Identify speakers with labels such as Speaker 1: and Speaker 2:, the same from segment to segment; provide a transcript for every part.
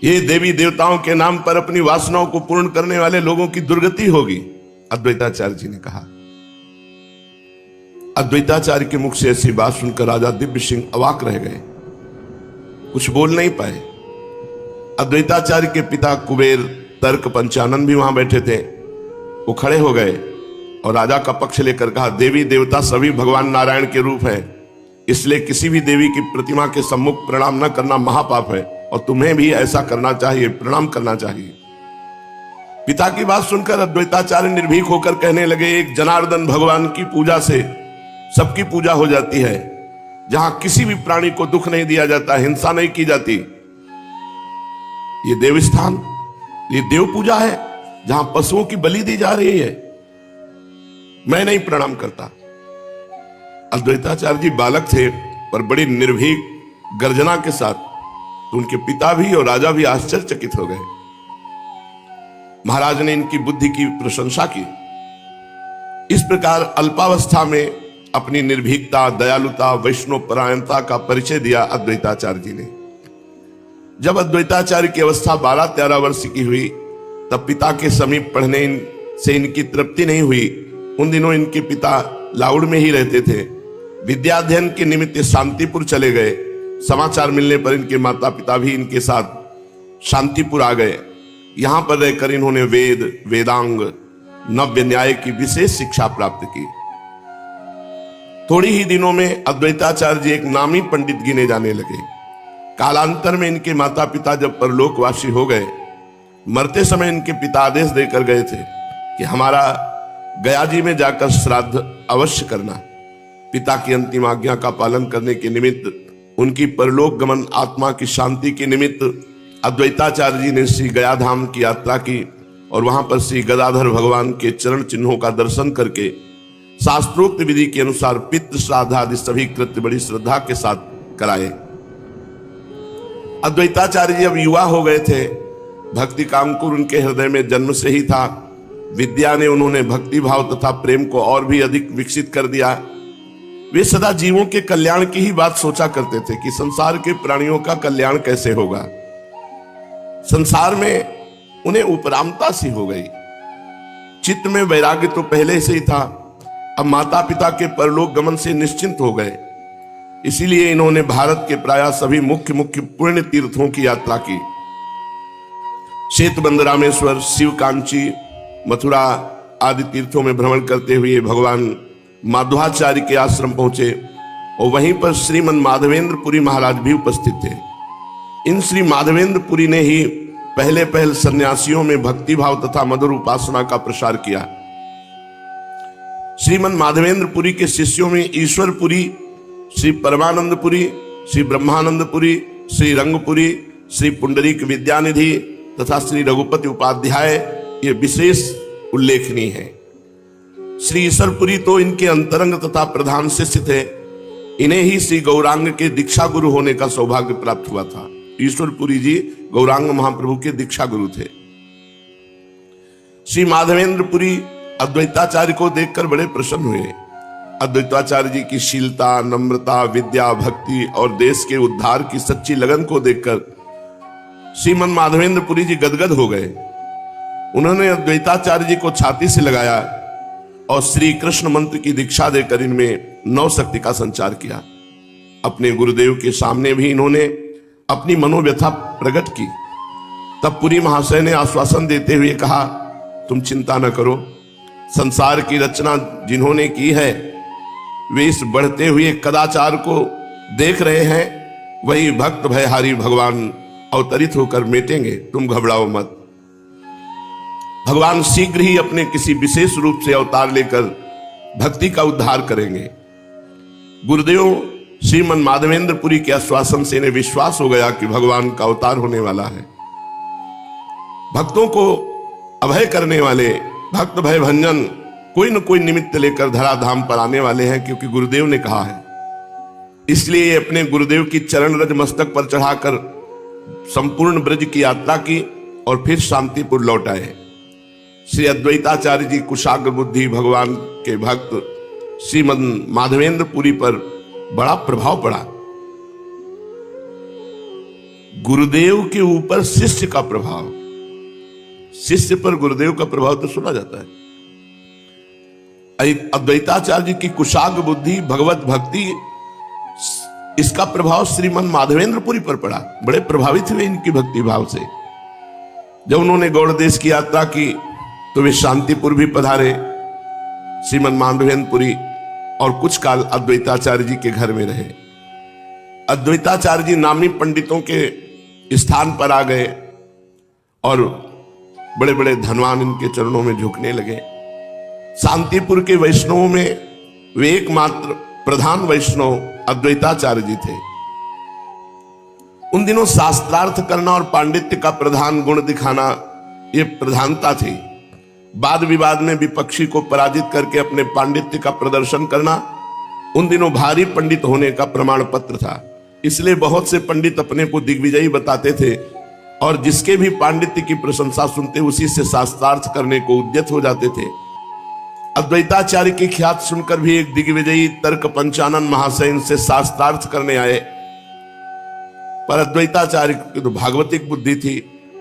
Speaker 1: ये देवी देवताओं के नाम पर अपनी वासनाओं को पूर्ण करने वाले लोगों की दुर्गति होगी, अद्वैताचार्य जी ने कहा। अद्वैताचार्य के मुख से ऐसी बात सुनकर राजा दिव्य सिंह अवाक रह गए, कुछ बोल नहीं पाए। अद्वैताचार्य के पिता कुबेर तर्क पंचानन भी वहां बैठे थे। वो खड़े हो गए और राजा का पक्ष लेकर कहा, देवी देवता सभी भगवान नारायण के रूप हैं, इसलिए किसी भी देवी की प्रतिमा के सम्मुख प्रणाम न करना महापाप है और तुम्हें भी ऐसा करना चाहिए, प्रणाम करना चाहिए। पिता की बात सुनकर अद्वैताचार्य निर्भीक होकर कहने लगे, एक जनार्दन भगवान की पूजा से सबकी पूजा हो जाती है, जहां किसी भी प्राणी को दुख नहीं दिया जाता, हिंसा नहीं की जाती। ये देवस्थान, ये देव पूजा है जहां पशुओं की बलि दी जा रही है, मैं नहीं प्रणाम करता। अद्वैताचार्य जी बालक थे पर बड़ी निर्भीक गर्जना के साथ, तो उनके पिता भी और राजा भी आश्चर्यचकित हो गए। महाराज ने इनकी बुद्धि की प्रशंसा की। इस प्रकार अल्पावस्था में अपनी निर्भीकता, दयालुता, वैष्णव परायणता का परिचय दिया अद्वैताचार्य जी ने। जब अद्वैताचार्य की अवस्था 12-13 वर्ष की हुई, तब पिता के समीप पढ़ने से इनकी तृप्ति नहीं हुई। उन दिनों इनके पिता लाउड में ही रहते थे। विद्याध्ययन के निमित्त शांतिपुर चले गए। समाचार मिलने पर इनके माता पिता भी इनके साथ शांतिपुर आ गए। यहां पर रहकर इन्होंने वेद, वेदांग, नव्य न्याय की विशेष शिक्षा प्राप्त की। थोड़ी ही दिनों में अद्वैताचार्य जी एक नामी पंडित गिने जाने लगे। कालांतर में इनके माता पिता जब परलोकवासी हो गए, मरते समय इनके पिता आदेश देकर गए थे कि हमारा गया जी में जाकर श्राद्ध अवश्य करना। पिता की अंतिम आज्ञा का पालन करने के निमित्त, उनकी परलोक गमन आत्मा की शांति के निमित्त अद्वैताचार्य जी ने श्री गया धाम की यात्रा की और वहां पर श्री गदाधर भगवान के चरण चिन्हों का दर्शन करके शास्त्रोक्त विधि के अनुसार पितृ श्राद्ध आदि सभी कृत्य बड़ी श्रद्धा के साथ कराए। अद्वैताचार्य जी अब युवा हो गए थे। भक्ति का अंकुर उनके हृदय में जन्म से ही था। विद्या ने उन्होंने भक्ति भाव तथा प्रेम को और भी अधिक विकसित कर दिया। वे सदा जीवों के कल्याण की ही बात सोचा करते थे कि संसार के प्राणियों का कल्याण कैसे होगा। संसार में उन्हें उपरामता सी हो गई। चित्त में वैराग्य तो पहले से ही था, अब माता पिता के परलोक गमन से निश्चिंत हो गए। इसीलिए इन्होंने भारत के प्रायः सभी मुख्य मुख्य पुण्य तीर्थों की यात्रा की। श्वेतबंध, रामेश्वर, शिवकांची, मथुरा आदि तीर्थों में भ्रमण करते हुए भगवान माधवाचार्य के आश्रम पहुंचे और वहीं पर श्रीमन माधवेंद्र पुरी महाराज भी उपस्थित थे। इन श्री माधवेंद्र पुरी ने ही पहल सन्यासियों में भक्ति भाव तथा मधुर उपासना का प्रसार किया। श्रीमन माधवेंद्र पुरी के शिष्यों में ईश्वर पुरी, श्री परमानंद पुरी, श्री ब्रह्मानंद पुरी, श्री रंगपुरी, श्री पुंडरीक विद्यानिधि तथा श्री रघुपति उपाध्याय ये विशेष उल्लेखनीय है। श्री ईश्वरपुरी तो इनके अंतरंग तथा प्रधान शिष्य थे। इन्हें ही श्री गौरांग के दीक्षा गुरु होने का सौभाग्य प्राप्त हुआ था। ईश्वरपुरी जी गौरांग महाप्रभु के दीक्षा गुरु थे। श्री माधवेंद्र पुरी अद्वैताचार्य को देखकर बड़े प्रसन्न हुए। अद्वैताचार्य जी की शीलता, नम्रता, विद्या, भक्ति और देश के उद्धार की सच्ची लगन को देखकर श्रीमन माधवेंद्र पुरी जी गदगद हो गए। उन्होंने अद्वैताचार्य जी को छाती से लगाया और श्री कृष्ण मंत्र की दीक्षा देकर इनमें नव शक्ति का संचार किया। अपने गुरुदेव के सामने भी इन्होंने अपनी मनोव्यथा प्रकट की। तब पुरी महाशय ने आश्वासन देते हुए कहा, तुम चिंता न करो, संसार की रचना जिन्होंने की है वे इस बढ़ते हुए कदाचार को देख रहे हैं। वही भक्त भयहारी भगवान अवतरित होकर मिटेंगे, तुम घबराओ मत। भगवान शीघ्र ही अपने किसी विशेष रूप से अवतार लेकर भक्ति का उद्धार करेंगे। गुरुदेव श्रीमन माधवेंद्र पुरी के आश्वासन से इन्हें विश्वास हो गया कि भगवान का अवतार होने वाला है। भक्तों को अभय करने वाले भक्त भय भंजन कोई न कोई निमित्त लेकर धराधाम पर आने वाले हैं, क्योंकि गुरुदेव ने कहा है। इसलिए अपने गुरुदेव की चरण रज मस्तक पर चढ़ाकर संपूर्ण ब्रज की यात्रा की और फिर शांतिपुर लौट आए। श्री अद्वैताचार्य जी कुशाग्र बुद्धि भगवान के भक्त श्रीमद माधवेंद्र पुरी पर बड़ा प्रभाव पड़ा। गुरुदेव के ऊपर शिष्य का प्रभाव, शिष्य पर गुरुदेव का प्रभाव तो सुना जाता है। अद्वैताचार्य जी की कुशाग्र बुद्धि, भगवत भक्ति, इसका प्रभाव श्रीमन माधवेंद्रपुरी पर पड़ा। बड़े प्रभावित हुए इनकी भक्ति भाव से। जब उन्होंने गौड़ देश की यात्रा की तो वे शांतिपुर भी पधारे, श्रीमन माधवेंद्रपुरी, और कुछ काल अद्वैताचार्य जी के घर में रहे। अद्वैताचार्य जी नामी पंडितों के स्थान पर आ गए और बड़े बड़े धनवान इनके चरणों में झुकने लगे। शांतिपुर के वैष्णवों में वे एकमात्र प्रधान वैष्णव अद्वैताचार्य जी थे। उन दिनों शास्त्रार्थ करना और पांडित्य का प्रधान गुण दिखाना ये प्रधानता थी। वाद विवाद में विपक्षी को पराजित करके अपने पांडित्य का प्रदर्शन करना उन दिनों भारी पंडित होने का प्रमाण पत्र था। इसलिए बहुत से पंडित अपने को दिग्विजयी बताते थे और जिसके भी पांडित्य की प्रशंसा सुनते उसी से शास्त्रार्थ करने को उद्यत हो जाते थे। अद्वैताचार्य की ख्यात सुनकर भी एक दिग्विजयी तर्क पंचानन महाशय इनसे शास्त्रार्थ करने आए, पर अद्वैताचार्य की तो भागवतिक बुद्धि थी,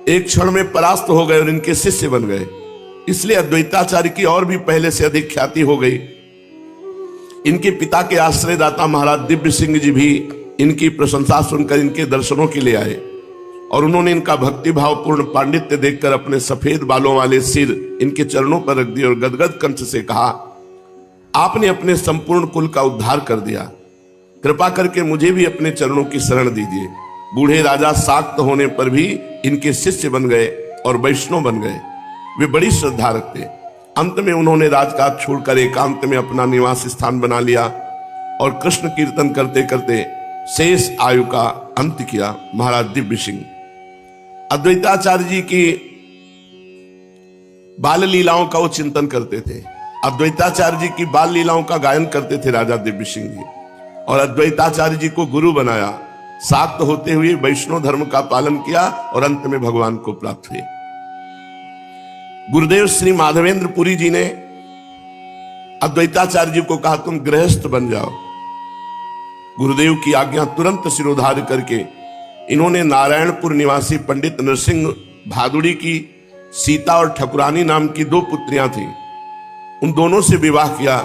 Speaker 1: एक क्षण में परास्त हो गए और इनके शिष्य बन गए। इसलिए अद्वैताचार्य की और भी पहले से अधिक ख्याति हो गई। इनके पिता के आश्रयदाता महाराज दिव्य सिंह जी भी इनकी प्रशंसा सुनकर इनके दर्शनों के लिए आए और उन्होंने इनका भक्तिभावपूर्ण पांडित्य देखकर अपने सफेद बालों वाले सिर इनके चरणों पर रख दिए और गदगद कंठ से कहा, आपने अपने संपूर्ण कुल का उद्धार कर दिया, कृपा करके मुझे भी अपने चरणों की शरण दीजिए। बूढ़े राजा शाक्त होने पर भी इनके शिष्य बन गए और वैष्णव बन गए। वे बड़ी श्रद्धा रखते। अंत में उन्होंने राजकाज छोड़कर एकांत में अपना निवास स्थान बना लिया और कृष्ण कीर्तन करते करते शेष आयु का अंत किया। महाराज दिव्य सिंह अद्वैताचार्य जी की बाल लीलाओं का वो चिंतन करते थे। अद्वैताचार्य जी की बाल लीलाओं का गायन करते थे राजा दिव्य सिंह जी, और अद्वैताचार्य जी को गुरु बनाया। शाक्त होते हुए वैष्णव धर्म का पालन किया और अंत में भगवान को प्राप्त हुए। गुरुदेव श्री माधवेंद्रपुरी जी ने अद्वैताचार्य जी को कहा, तुम गृहस्थ बन जाओ। गुरुदेव की आज्ञा तुरंत सिरोधार्य करके इन्होंने नारायणपुर निवासी पंडित नरसिंह भादुड़ी की सीता और ठकुरानी नाम की 2 पुत्रियां थीं, उन दोनों से विवाह किया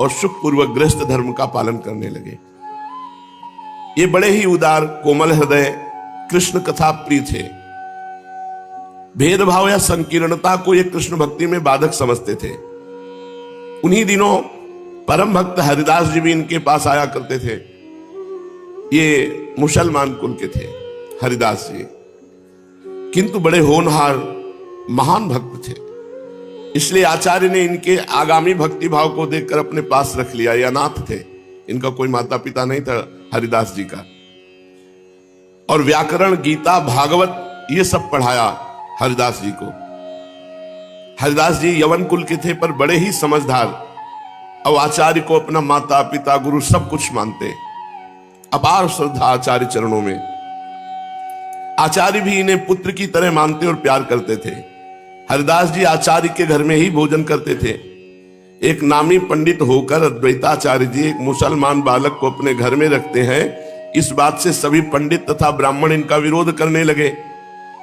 Speaker 1: और सुखपूर्वक गृहस्थ धर्म का पालन करने लगे। ये बड़े ही उदार, कोमल हृदय, कृष्ण कथा प्रिय थे। भेदभाव या संकीर्णता को ये कृष्ण भक्ति में बाधक समझते थे। उन्हीं दिनों परम भक्त हरिदास जी भी इनके पास आया करते थे। ये मुसलमान कुल के थे हरिदास जी, किंतु बड़े होनहार महान भक्त थे। इसलिए आचार्य ने इनके आगामी भक्ति भाव को देखकर अपने पास रख लिया। ये अनाथ थे, इनका कोई माता पिता नहीं था हरिदास जी का। और व्याकरण, गीता, भागवत ये सब पढ़ाया हरिदास जी को। हरिदास जी यवन कुल के थे पर बड़े ही समझदार, और आचार्य को अपना माता पिता गुरु सब कुछ मानते। अपार श्रद्धा आचार्य चरणों में। आचार्य भी इन्हें पुत्र की तरह मानते और प्यार करते थे। हरिदास जी आचार्य के घर में ही भोजन करते थे। एक नामी पंडित होकर अद्वैताचार्य जी एक मुसलमान बालक को अपने घर में रखते हैं, इस बात से सभी पंडित तथा ब्राह्मण इनका विरोध करने लगे,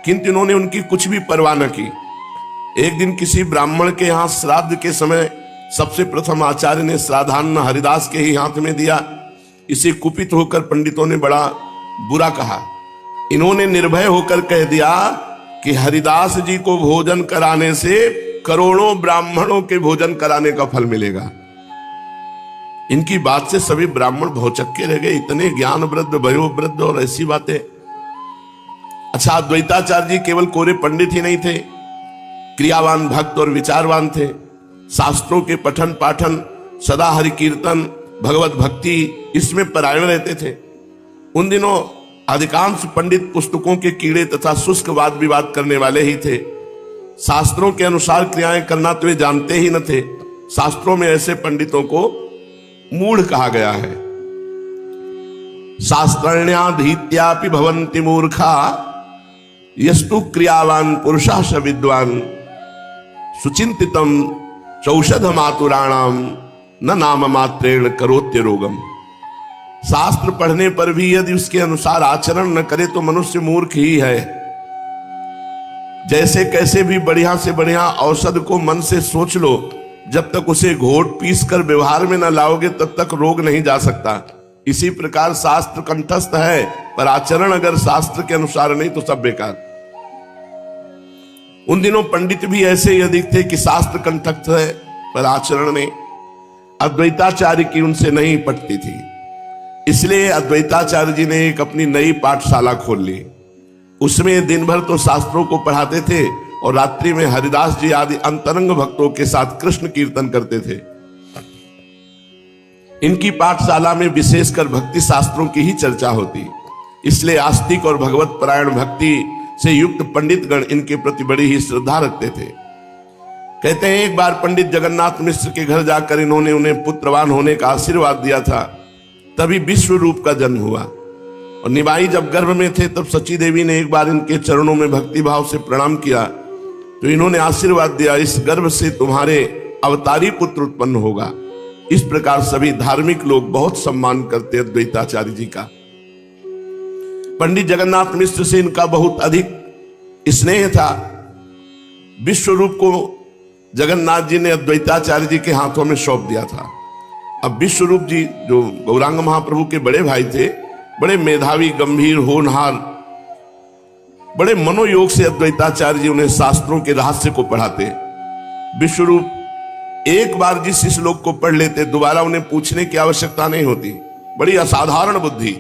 Speaker 1: किंतु इन्होंने उनकी कुछ भी परवाह न की। एक दिन किसी ब्राह्मण के यहाँ श्राद्ध के समय सबसे प्रथम आचार्य ने श्राद्धान्न हरिदास के ही हाथ में दिया। इसे कुपित होकर पंडितों ने बड़ा बुरा कहा। इन्होंने निर्भय होकर कह दिया कि हरिदास जी को भोजन कराने से करोड़ों ब्राह्मणों के भोजन कराने का फल मिलेगा। इनकी बात से सभी ब्राह्मण भौचक्के रह गए। इतने ज्ञान वृद्ध, भयो वृद्ध और ऐसी बातें। अच्छा, अद्वैताचार्य जी केवल कोरे पंडित ही नहीं थे, क्रियावान भक्त और विचारवान थे। शास्त्रों के पठन पाठन, सदा हरि कीर्तन, भगवत भक्ति, इसमें परायण रहते थे। उन दिनों अधिकांश पंडित पुस्तकों के कीड़े तथा शुष्क वाद विवाद करने वाले ही थे। शास्त्रों के अनुसार क्रियाएं करना तो वे जानते ही न थे। शास्त्रों में ऐसे पंडितों को मूढ़ कहा गया है। शास्त्रण्याधीत्यापि भवन्ति मूर्खा यस्तु क्रियावान पुरुषा स विद्वान सुचिंतितम चौषध मातुराणाम न नाम मात्रेण करोत्य रोगम। शास्त्र पढ़ने पर भी यदि उसके अनुसार आचरण न करे तो मनुष्य मूर्ख ही है। जैसे कैसे भी बढ़िया से बढ़िया औषध को मन से सोच लो, जब तक उसे घोट पीस कर व्यवहार में न लाओगे तब तक रोग नहीं जा सकता। इसी प्रकार शास्त्र कंठस्थ है, पर आचरण अगर शास्त्र के अनुसार नहीं तो सब बेकार। उन दिनों पंडित भी ऐसे ही अधिक थे कि शास्त्र कंठस्थ है पर आचरण नहीं। अद्वैताचार्य की उनसे नहीं पटती थी, इसलिए अद्वैताचार्य जी ने एक अपनी नई पाठशाला खोल ली। उसमें दिन भर तो शास्त्रों को पढ़ाते थे और रात्रि में हरिदास जी आदि अंतरंग भक्तों के साथ कृष्ण कीर्तन करते थे। इनकी पाठशाला में विशेषकर भक्ति शास्त्रों की ही चर्चा होती, इसलिए आस्तिक और भगवत परायण भक्ति से युक्त पंडित गण इनके प्रति बड़ी ही श्रद्धा रखते थे। कहते हैं एक बार पंडित जगन्नाथ मिश्र के घर जाकर इन्होंने उन्हें पुत्रवान होने का आशीर्वाद दिया था। तभी विश्व रूप का जन्म हुआ और निमाई जब गर्भ में थे तब सची देवी ने एक बार इनके चरणों में भक्ति भाव से प्रणाम किया तो इन्होंने आशीर्वाद दिया, इस गर्भ से तुम्हारे अवतारी पुत्र उत्पन्न होगा। इस प्रकार सभी धार्मिक लोग बहुत सम्मान करते अद्वैताचार्य जी का। पंडित जगन्नाथ मिश्र से इनका बहुत अधिक स्नेह था। विश्व रूप को जगन्नाथ जी ने अद्वैताचार्य जी के हाथों में सौंप दिया था। अब विश्व रूप जी जो गौरांग महाप्रभु के बड़े भाई थे, बड़े मेधावी, गंभीर, होनहार, बड़े मनोयोग से अद्वैताचार्य जी उन्हें शास्त्रों के रहस्य को पढ़ाते। विश्व रूप एक बार जिस श्लोक को पढ़ लेते दोबारा उन्हें पूछने की आवश्यकता नहीं होती। बड़ी असाधारण बुद्धि।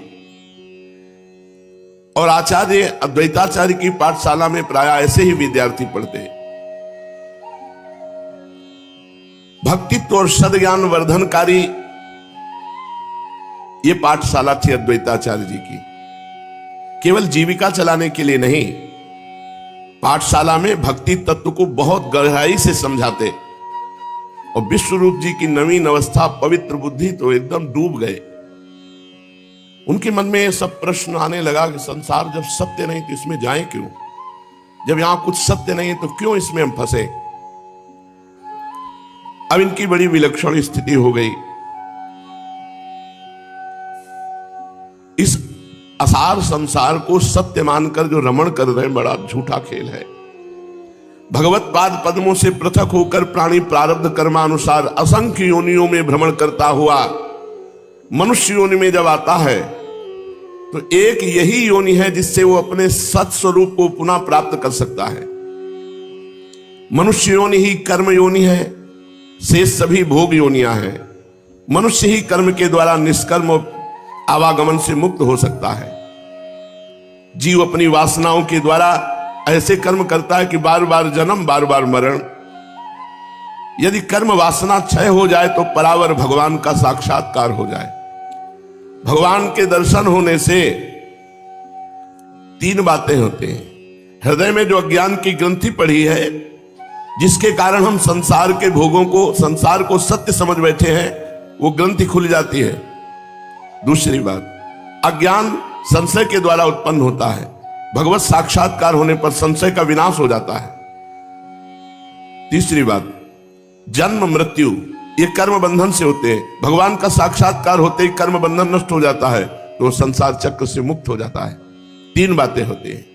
Speaker 1: और आचार्य अद्वैताचार्य की पाठशाला में प्रायः ऐसे ही विद्यार्थी पढ़ते। भक्तित्व और सद्ज्ञान वर्धनकारी ये पाठशाला थी अद्वैताचार्य जी की। केवल जीविका चलाने के लिए नहीं, पाठशाला में भक्ति तत्व को बहुत गहराई से समझाते। और विश्व रूप जी की नवीन अवस्था, पवित्र बुद्धि तो एकदम डूब गए। उनके मन में सब प्रश्न आने लगा कि संसार जब सत्य नहीं तो इसमें जाएं क्यों? जब यहां कुछ सत्य नहीं है तो क्यों इसमें हम फंसे? अब इनकी बड़ी विलक्षण स्थिति हो गई। इस असार संसार को सत्य मानकर जो रमण कर रहे हैं, बड़ा झूठा खेल है। भगवत पाद पद्मों से पृथक होकर प्राणी प्रारब्ध कर्मानुसार असंख्य योनियों में भ्रमण करता हुआ मनुष्य योनि में जब आता है तो एक यही योनि है जिससे वो अपने सत स्वरूप को पुनः प्राप्त कर सकता है। मनुष्य योनि ही कर्म योनि है, शेष सभी भोग योनियां हैं। मनुष्य ही कर्म के द्वारा निष्कर्म आवागमन से मुक्त हो सकता है। जीव अपनी वासनाओं के द्वारा ऐसे कर्म करता है कि बार बार जन्म, बार बार मरण। यदि कर्म वासना क्षय हो जाए तो परावर भगवान का साक्षात्कार हो जाए। भगवान के दर्शन होने से तीन बातें होती हैं। हृदय में जो अज्ञान की ग्रंथि पड़ी है, जिसके कारण हम संसार के भोगों को, संसार को सत्य समझ बैठे हैं, वो ग्रंथि खुल जाती है। दूसरी बात, अज्ञान संशय के द्वारा उत्पन्न होता है। भगवत साक्षात्कार होने पर संशय का विनाश हो जाता है। तीसरी बात, जन्म मृत्यु ये कर्म बंधन से होते हैं। भगवान का साक्षात्कार होते ही कर्म बंधन नष्ट हो जाता है तो संसार चक्र से मुक्त हो जाता है। तीन बातें होती हैं।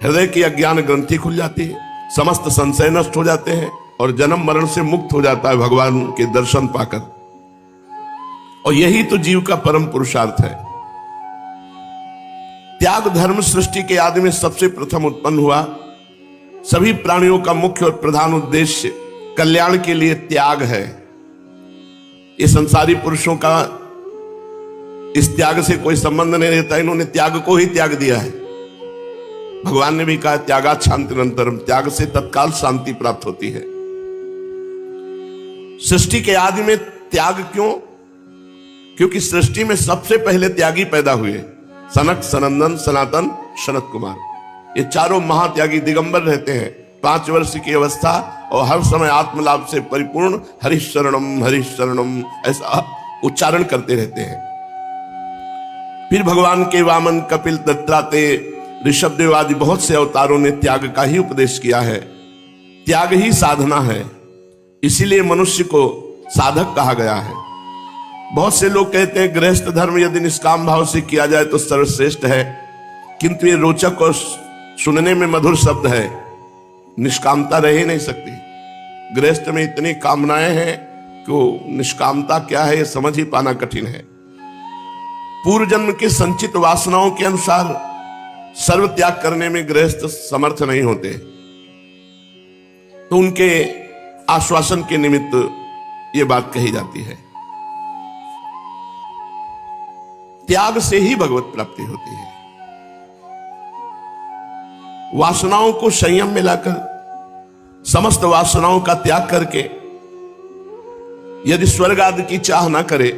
Speaker 1: हृदय की अज्ञान ग्रंथि खुल जाती है, समस्त संशय नष्ट हो जाते हैं और जन्म मरण से मुक्त हो जाता है भगवान के दर्शन पाकर। और यही तो जीव का परम पुरुषार्थ है। त्याग धर्म सृष्टि के आदि में सबसे प्रथम उत्पन्न हुआ। सभी प्राणियों का मुख्य और प्रधान उद्देश्य कल्याण के लिए त्याग है। ये संसारी पुरुषों का इस त्याग से कोई संबंध नहीं रहता। इन्होंने त्याग को ही त्याग दिया है। भगवान ने भी कहा त्यागात् शान्तिरन्तरम्, त्याग से तत्काल शांति प्राप्त होती है। सृष्टि के आदि में त्याग क्यों? क्योंकि सृष्टि में सबसे पहले त्यागी पैदा हुए। सनक, सनंदन, सनातन, सनत कुमार, ये चारों महात्यागी दिगंबर रहते हैं। 5 वर्ष की अवस्था और हर समय आत्मलाभ से परिपूर्ण हरिः शरणम ऐसा उच्चारण करते रहते हैं। फिर भगवान के वामन, कपिल, दत्तात्रेय, ऋषभदेव आदि बहुत से अवतारों ने त्याग का ही उपदेश किया है। त्याग ही साधना है, इसीलिए मनुष्य को साधक कहा गया है। बहुत से लोग कहते हैं गृहस्थ धर्म यदि निष्काम भाव से किया जाए तो सर्वश्रेष्ठ है, किंतु ये रोचक और सुनने में मधुर शब्द है। निष्कामता रह ही नहीं सकती। गृहस्थ में इतनी कामनाएं हैं कि निष्कामता क्या है ये समझ ही पाना कठिन है। पूर्व जन्म के संचित वासनाओं के अनुसार सर्व त्याग करने में गृहस्थ समर्थ नहीं होते, तो उनके आश्वासन के निमित्त ये बात कही जाती है। त्याग से ही भगवत प्राप्ति होती है। वासनाओं को संयम में लाकर, समस्त वासनाओं का त्याग करके यदि स्वर्ग आदि की चाह ना करे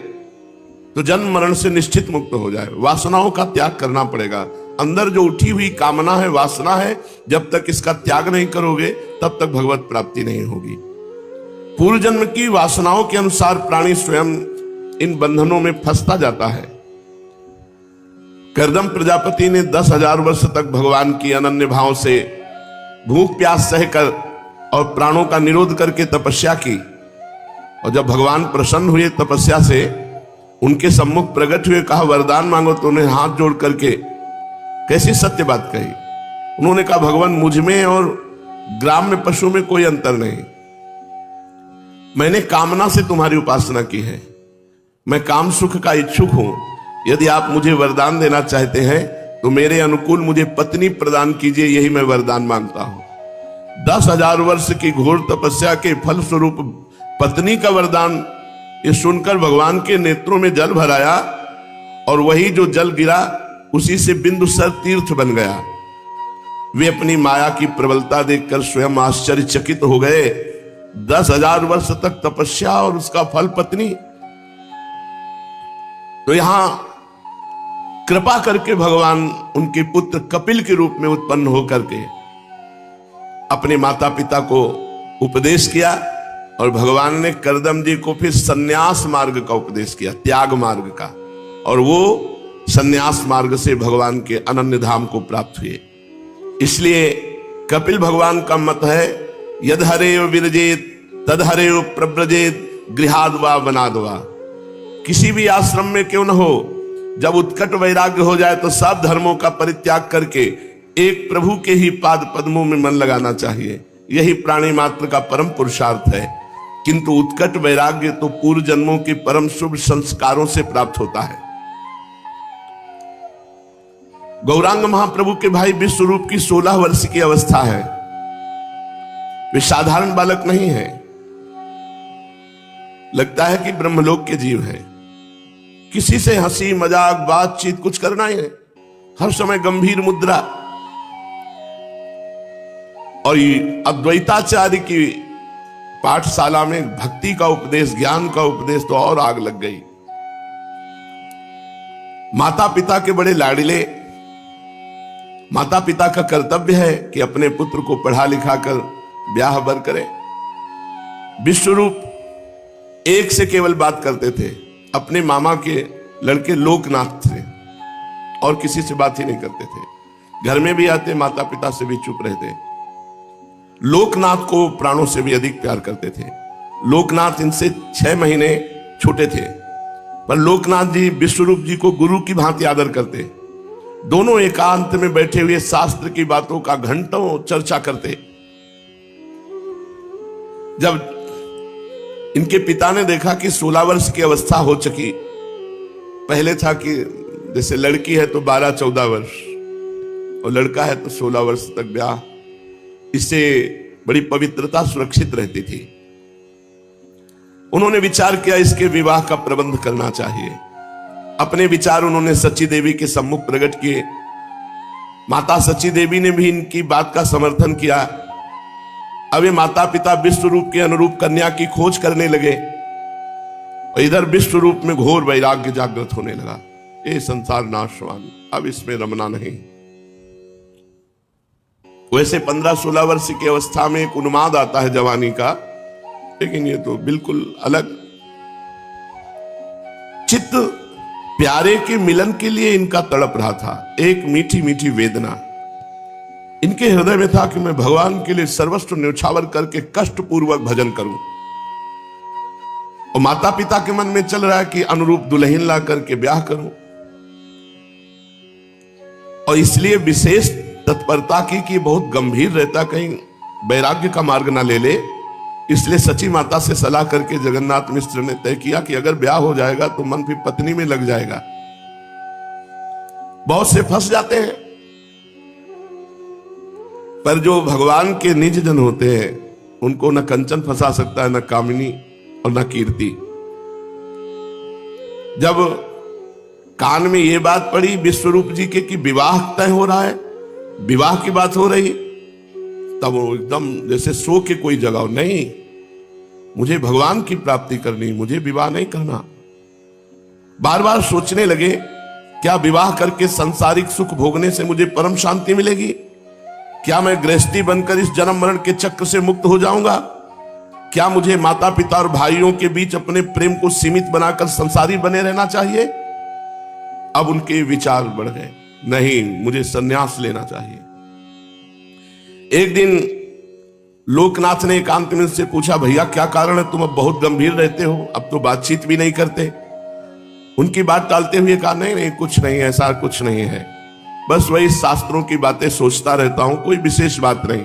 Speaker 1: तो जन्म मरण से निश्चित मुक्त हो जाए। वासनाओं का त्याग करना पड़ेगा। अंदर जो उठी हुई कामना है, वासना है, जब तक इसका त्याग नहीं करोगे तब तक भगवत प्राप्ति नहीं होगी। पूर्व जन्म की वासनाओं के अनुसार प्राणी स्वयं इन बंधनों में फंसता जाता है। कर्दम प्रजापति ने 10,000 वर्ष तक भगवान की अनन्य भाव से भूख प्यास सहकर और प्राणों का निरोध करके तपस्या की, और जब भगवान प्रसन्न हुए तपस्या से, उनके सम्मुख प्रकट हुए, कहा वरदान मांगो, तो उन्हें हाथ जोड़ करके कैसी सत्य बात कही। उन्होंने कहा भगवान मुझ में और ग्राम्य पशु में कोई अंतर नहीं। मैंने कामना से तुम्हारी उपासना की है, मैं काम सुख का इच्छुक हूं। यदि आप मुझे वरदान देना चाहते हैं तो मेरे अनुकूल मुझे पत्नी प्रदान कीजिए, यही मैं वरदान मांगता हूं। 10,000 वर्ष की घोर तपस्या के फल स्वरूप पत्नी का वरदान, ये सुनकर भगवान के नेत्रों में जल भर आया, और वही जो जल गिरा उसी से बिंदुसर तीर्थ बन गया। वे अपनी माया की प्रबलता देखकर स्वयं आश्चर्यचकित हो गए। 10,000 वर्ष तक तपस्या और उसका फल पत्नी। तो यहां कृपा करके भगवान उनके पुत्र कपिल के रूप में उत्पन्न होकर के अपने माता पिता को उपदेश किया, और भगवान ने कर्दम जी को फिर सन्यास मार्ग का उपदेश किया, त्याग मार्ग का, और वो सन्यास मार्ग से भगवान के अनन्य धाम को प्राप्त हुए। इसलिए कपिल भगवान का मत है यद हरेव विरजेत तद हरेव प्रव्रजेत गृहाद्वा वनाद्वा। किसी भी आश्रम में क्यों न हो, जब उत्कट वैराग्य हो जाए तो सब धर्मों का परित्याग करके एक प्रभु के ही पाद पद्मों में मन लगाना चाहिए। यही प्राणी मात्र का परम पुरुषार्थ है। किंतु उत्कट वैराग्य तो पूर्व जन्मों के परम शुभ संस्कारों से प्राप्त होता है। गौरांग महाप्रभु के भाई विश्वरूप की 16 वर्ष की अवस्था है। वे साधारण बालक नहीं है, लगता है कि ब्रह्मलोक के जीव है। किसी से हंसी मजाक बातचीत कुछ करना ही है, हर समय गंभीर मुद्रा। और अद्वैताचार्य की पाठशाला में भक्ति का उपदेश, ज्ञान का उपदेश तो और आग लग गई। माता पिता के बड़े लाडले। माता पिता का कर्तव्य है कि अपने पुत्र को पढ़ा लिखा कर ब्याह बर करें। विश्वरूप एक से केवल बात करते थे, अपने मामा के लड़के लोकनाथ थे और किसी से बात ही नहीं करते थे। घर में भी आते, माता पिता से भी चुप रहते। लोकनाथ को प्राणों से भी अधिक प्यार करते थे। लोकनाथ इनसे 6 महीने छोटे थे, पर लोकनाथ जी विश्वरूप जी को गुरु की भांति आदर करते। दोनों एकांत में बैठे हुए शास्त्र की बातों का घंटों चर्चा करते। जब इनके पिता ने देखा कि 16 वर्ष की अवस्था हो चुकी, पहले था कि जैसे लड़की है तो 12-14 वर्ष और लड़का है तो 16 वर्ष तक ब्याह, इससे बड़ी पवित्रता सुरक्षित रहती थी। उन्होंने विचार किया इसके विवाह का प्रबंध करना चाहिए। अपने विचार उन्होंने सची देवी के सम्मुख प्रकट किए। माता सची देवी ने भी इनकी बात का समर्थन किया। अब ये माता पिता विश्वरूप के अनुरूप कन्या की खोज करने लगे और इधर विश्वरूप में घोर वैराग्य जागृत होने लगा। ये संसार नाशवान, अब इसमें रमना नहीं। वैसे 15-16 वर्ष की अवस्था में एक उन्माद आता है जवानी का, लेकिन ये तो बिल्कुल अलग। चित्त प्यारे के मिलन के लिए इनका तड़प रहा था, एक मीठी मीठी वेदना इनके हृदय में था कि मैं भगवान के लिए सर्वस्व न्यौछावर करके कष्ट पूर्वक भजन करूं। और माता पिता के मन में चल रहा है कि अनुरूप दुल्हन ला करके ब्याह करूं, और इसलिए विशेष तत्परता की कि बहुत गंभीर रहता, कहीं वैराग्य का मार्ग ना ले ले। इसलिए सची माता से सलाह करके जगन्नाथ मिश्र ने तय किया कि अगर ब्याह हो जाएगा तो मन फिर पत्नी में लग जाएगा। बहुत से फंस जाते हैं, पर जो भगवान के निज जन होते हैं उनको न कंचन फंसा सकता है, न कामिनी और न कीर्ति। जब कान में ये बात पड़ी विश्वरूप जी के कि विवाह तय हो रहा है, विवाह की बात हो रही, तब वो एकदम जैसे सो के कोई जगाओ, नहीं मुझे भगवान की प्राप्ति करनी, मुझे विवाह नहीं करना। बार बार सोचने लगे, क्या विवाह करके सांसारिक सुख भोगने से मुझे परम शांति मिलेगी? क्या मैं गृहस्थी बनकर इस जन्म मरण के चक्र से मुक्त हो जाऊंगा? क्या मुझे माता पिता और भाइयों के बीच अपने प्रेम को सीमित बनाकर संसारी बने रहना चाहिए? अब उनके विचार बढ़ गए, नहीं मुझे संन्यास लेना चाहिए। एक दिन लोकनाथ ने एकांत में से पूछा, भैया क्या कारण है, तुम अब बहुत गंभीर रहते हो, अब तो बातचीत भी नहीं करते। उनकी बात टालते हुए कहा, नहीं नहीं कुछ नहीं, ऐसा कुछ नहीं है, बस वही शास्त्रों की बातें सोचता रहता हूं, कोई विशेष बात नहीं।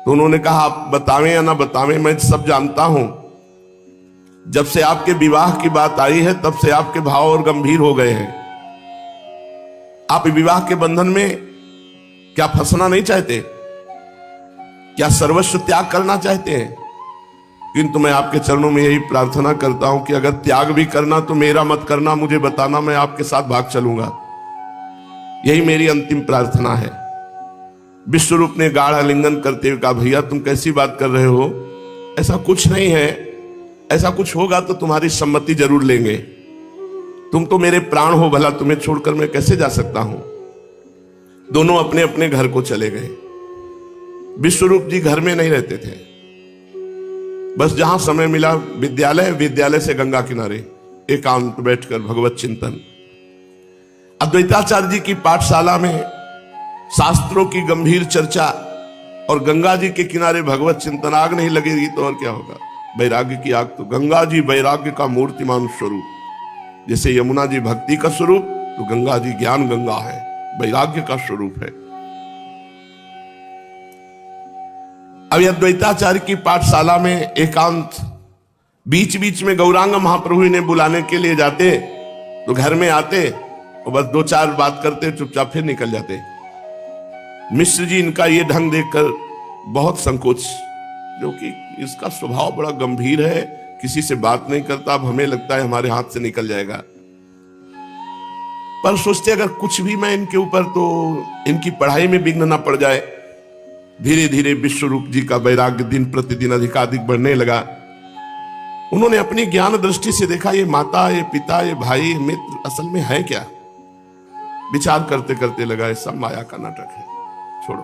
Speaker 1: तो उन्होंने कहा, आप बतावें या ना बतावें मैं सब जानता हूं, जब से आपके विवाह की बात आई है तब से आपके भाव और गंभीर हो गए हैं। आप विवाह के बंधन में क्या फंसना नहीं चाहते? क्या सर्वस्व त्याग करना चाहते हैं? किंतु मैं आपके चरणों में यही प्रार्थना करता हूं कि अगर त्याग भी करना तो मेरा मत करना, मुझे बताना, मैं आपके साथ भाग चलूंगा। यही मेरी अंतिम प्रार्थना है। विश्वरूप ने गाढ़ आलिंगन करते हुए कहा, भैया तुम कैसी बात कर रहे हो, ऐसा कुछ नहीं है, ऐसा कुछ होगा तो तुम्हारी सम्मति जरूर लेंगे। तुम तो मेरे प्राण हो, भला तुम्हें छोड़कर मैं कैसे जा सकता हूं। दोनों अपने अपने घर को चले गए। विश्वरूप जी घर में नहीं रहते थे, बस जहां समय मिला विद्यालय, विद्यालय से गंगा किनारे एकांत बैठकर भगवत चिंतन। अद्वैताचार्य जी की पाठशाला में शास्त्रों की गंभीर चर्चा और गंगा जी के किनारे भगवत चिंतन। आग नहीं लगेगी तो और क्या होगा? वैराग्य की आग। तो गंगा जी वैराग्य का मूर्तिमान स्वरूप, जैसे यमुना जी भक्ति का स्वरूप, तो गंगा जी ज्ञान गंगा है, वैराग्य का स्वरूप है। अभी अद्वैताचार्य की पाठशाला में एकांत, बीच बीच में गौरांग महाप्रभु ने बुलाने के लिए जाते तो घर में आते और बस दो चार बात करते, चुपचाप फिर निकल जाते। मिश्र जी इनका ये ढंग देखकर बहुत संकोच, जो कि इसका स्वभाव बड़ा गंभीर है, किसी से बात नहीं करता, अब हमें लगता है हमारे हाथ से निकल जाएगा। पर सोचते अगर कुछ भी मैं इनके ऊपर, तो इनकी पढ़ाई में विघ्न ना पड़ जाए। धीरे धीरे विश्वरूप जी का वैराग्य दिन प्रतिदिन अधिकाधिक बढ़ने लगा। उन्होंने अपनी ज्ञान दृष्टि से देखा, ये माता, ये पिता, ये भाई, ये मित्र असल में है क्या? विचार करते करते लगा, ये सब माया का नाटक है, छोड़ो।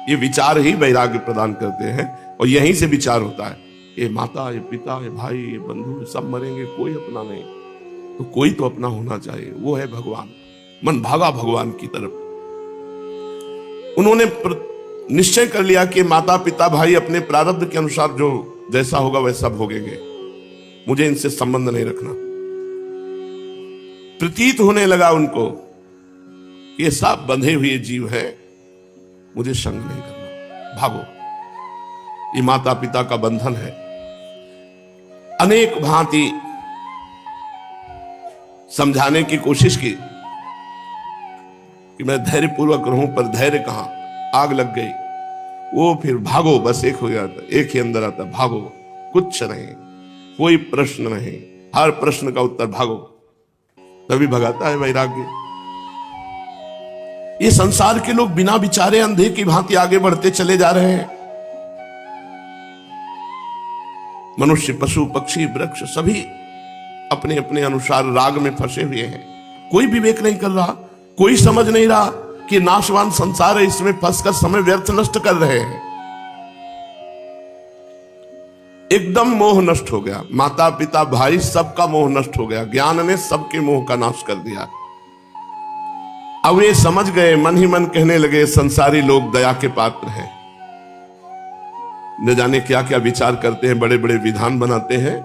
Speaker 1: ये विचार ही वैराग्य प्रदान करते हैं और यहीं से विचार होता है। ये माता, ये पिता, ये भाई, ये बंधु सब मरेंगे, कोई अपना नहीं, तो कोई तो अपना होना चाहिए, वो है भगवान। मन भागा भगवान की तरफ। उन्होंने निश्चय कर लिया कि माता पिता भाई अपने प्रारब्ध के अनुसार जो जैसा होगा वैसा भोगेंगे, मुझे इनसे संबंध नहीं रखना। प्रतीत होने लगा उनको ये सब बंधे हुए जीव है, मुझे संग नहीं करना, भागो। ये माता पिता का बंधन है। अनेक भांति समझाने की कोशिश की कि मैं धैर्य पूर्वक रहूं, पर धैर्य कहां, आग लग गई। वो फिर भागो, बस एक हो जाता, एक ही अंदर आता, भागो, कुछ नहीं, कोई प्रश्न नहीं, हर प्रश्न का उत्तर भागो, तभी भगाता है वैराग्य। ये संसार के लोग बिना विचारे अंधे की भांति आगे बढ़ते चले जा रहे हैं। मनुष्य, पशु, पक्षी, वृक्ष सभी अपने अपने अनुसार राग में फंसे हुए हैं। कोई विवेक नहीं कर रहा, कोई समझ नहीं रहा कि नाशवान संसार है, इसमें फंसकर समय व्यर्थ नष्ट कर रहे हैं। एकदम मोह नष्ट हो गया, माता पिता भाई सबका मोह नष्ट हो गया। ज्ञान ने सबके मोह का नाश कर दिया। अब वे समझ गए, मन ही मन कहने लगे, संसारी लोग दया के पात्र हैं, न जाने क्या क्या विचार करते हैं, बड़े बड़े विधान बनाते हैं,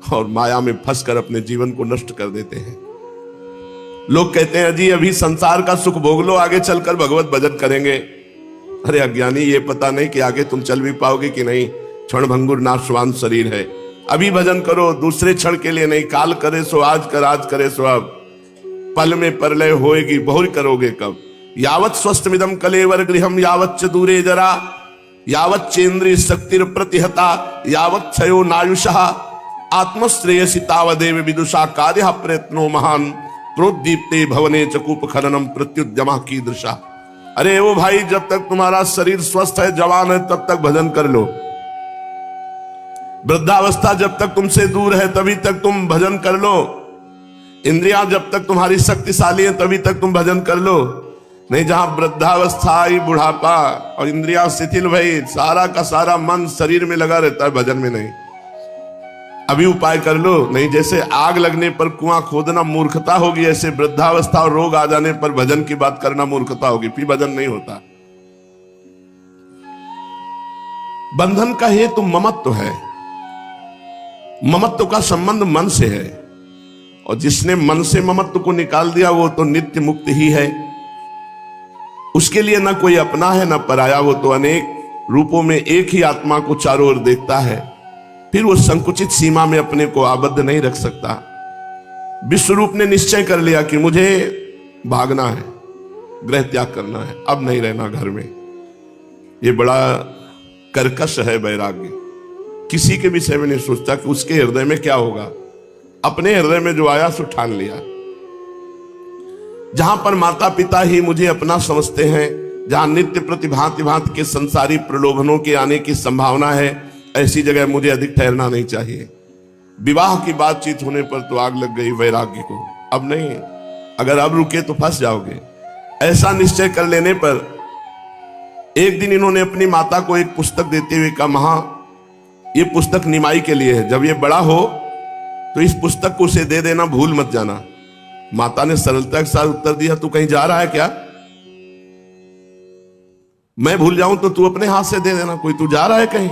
Speaker 1: और माया में फंसकर अपने जीवन को नष्ट कर देते हैं। लोग कहते हैं जी अभी संसार का सुख भोग लो, आगे चलकर भगवत भजन करेंगे। अरे अज्ञानी, ये पता नहीं कि आगे तुम चल भी पाओगे कि नहीं। क्षण भंगुर नाशवान शरीर है। अभी भजन करो, दूसरे क्षण के लिए नहीं। काल करे सो आज कर, आज करे सो अब। पल में परलय होएगी, बहुर करोगे कब। यावत स्वस्थमिदम कलेवर गृहम, यावत च दूरे जरा, यावत चेन्द्रिय शक्तिर प्रतिहता, यावत क्षयो नायुषः, आत्मश्रेयसी तावदेव विदुषा कार्य प्रयत्नो महान, प्रोद्दीप्ते भवने चकूप खननम प्रत्युद्यमा की दृशा। अरे वो भाई, जब तक तुम्हारा शरीर स्वस्थ है, जवान है, तब तक भजन कर लो। वृद्धावस्था जब तक तुमसे दूर है, तभी तक तुम भजन कर लो। इंद्रियां जब तक तुम्हारी शक्तिशाली है, तभी तक तुम भजन कर लो। नहीं, जहां वृद्धावस्था आई, बुढ़ापा और इंद्रियां शिथिल भई, सारा का सारा मन शरीर में लगा रहता है, भजन में नहीं। अभी उपाय कर लो। नहीं, जैसे आग लगने पर कुआं खोदना मूर्खता होगी, ऐसे वृद्धावस्था और रोग आ जाने पर भजन की बात करना मूर्खता होगी, फिर भजन नहीं होता। बंधन का हेतु ममत्व है। ममत्व का संबंध मन से है, और जिसने मन से ममत्व को निकाल दिया वो तो नित्य मुक्त ही है। उसके लिए न कोई अपना है न पराया, वो तो अनेक रूपों में एक ही आत्मा को चारों ओर देखता है। फिर वो संकुचित सीमा में अपने को आबद्ध नहीं रख सकता। विश्वरूप ने निश्चय कर लिया कि मुझे भागना है, गृह त्याग करना है, अब नहीं रहना घर में। ये बड़ा कर्कश है वैराग्य। किसी के विषय में नहीं सोचता कि उसके हृदय में क्या होगा। अपने हृदय में जो आया सो ठान लिया। जहां पर माता पिता ही मुझे अपना समझते हैं, जहां नित्य प्रतिभांति भांति के संसारी प्रलोभनों के आने की संभावना है, ऐसी जगह मुझे अधिक ठहरना नहीं चाहिए। विवाह की बातचीत होने पर तो आग लग गई वैराग्य को। अब नहीं, अगर अब रुके तो फंस जाओगे। ऐसा निश्चय कर लेने पर एक दिन इन्होंने अपनी माता को एक पुस्तक देते हुए कहा, मां ये पुस्तक निमाई के लिए है, जब ये बड़ा हो तो इस पुस्तक को उसे दे देना, भूल मत जाना। माता ने सरलता के साथ उत्तर दिया, तू कहीं जा रहा है क्या? मैं भूल जाऊं तो तू अपने हाथ से दे देना। कोई तू जा रहा है कहीं?